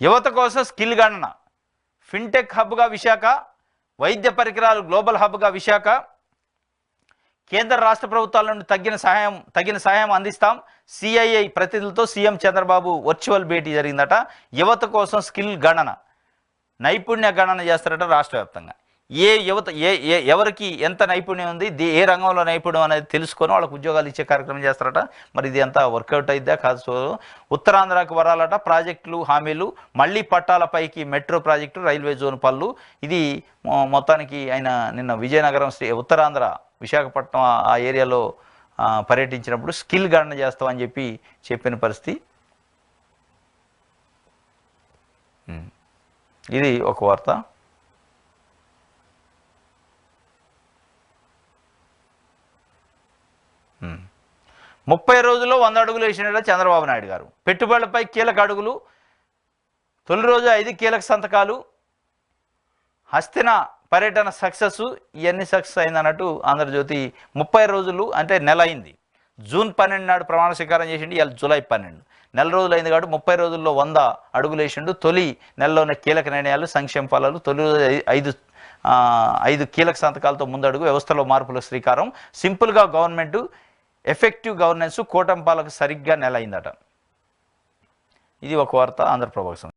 యువత కోసం స్కిల్ గణన, ఫిన్టెక్ హబ్గా విశాఖ, వైద్య పరికరాలు గ్లోబల్ హబ్గా విశాఖ, కేంద్ర రాష్ట్ర ప్రభుత్వాల నుండి తగిన సహాయం అందిస్తాం. సిఐఐ ప్రతినిధులతో సీఎం చంద్రబాబు వర్చువల్ భేటీ జరిగిందట. యువత కోసం స్కిల్ గణన, నైపుణ్య గణన చేస్తారట రాష్ట్ర వ్యాప్తంగా. ఏ యువత ఎవరికి ఎంత నైపుణ్యం ఉంది, ఏ రంగంలో నైపుణ్యం అనేది తెలుసుకొని వాళ్ళకు ఉద్యోగాలు ఇచ్చే కార్యక్రమం చేస్తారట. మరి ఇది అంతా వర్కౌట్ అయిద్దా కాదు. సో ఉత్తరాంధ్రకు వరాలట ప్రాజెక్టులు హామీలు, మళ్ళీ పట్టాలపైకి మెట్రో ప్రాజెక్టు, రైల్వే జోన్ పనులు. ఇది మొత్తానికి ఆయన నిన్న విజయనగరం ఉత్తరాంధ్ర విశాఖపట్నం ఆ ఏరియాలో పర్యటించినప్పుడు స్కిల్ గణన చేస్తామని చెప్పిన పరిస్థితి. ఇది ఒక వార్త. ముప్పై రోజుల్లో 100 అడుగులు వేసినట్టు చంద్రబాబు నాయుడు గారు. పెట్టుబడులపై కీలక అడుగులు, తొలి రోజు 5 కీలక సంతకాలు, హస్తిన పర్యటన సక్సెస్. ఇవన్నీ సక్సెస్ అయిందన్నట్టు ఆంధ్రజ్యోతి. 30 రోజులు అంటే నెల అయింది. జూన్ 12 నాడు ప్రమాణ స్వీకారం చేసిండు. ఇవాళ జూలై 12, నెల రోజులు అయింది కాబట్టి 30 రోజుల్లో 100 అడుగులు వేసిండు. తొలి నెలలోనే కీలక నిర్ణయాలు, సంక్షేమ ఫలాలు. తొలి రోజు 5 కీలక సంతకాలతో ముందడుగు, వ్యవస్థలో మార్పులకు శ్రీకారం, సింపుల్గా గవర్నమెంట్, ఎఫెక్టివ్ గవర్నెన్స్, కూటమి పాలకు సరిగ్గా నెల అయిందట. ఇది ఒక వార్త ఆంధ్రప్రభకు.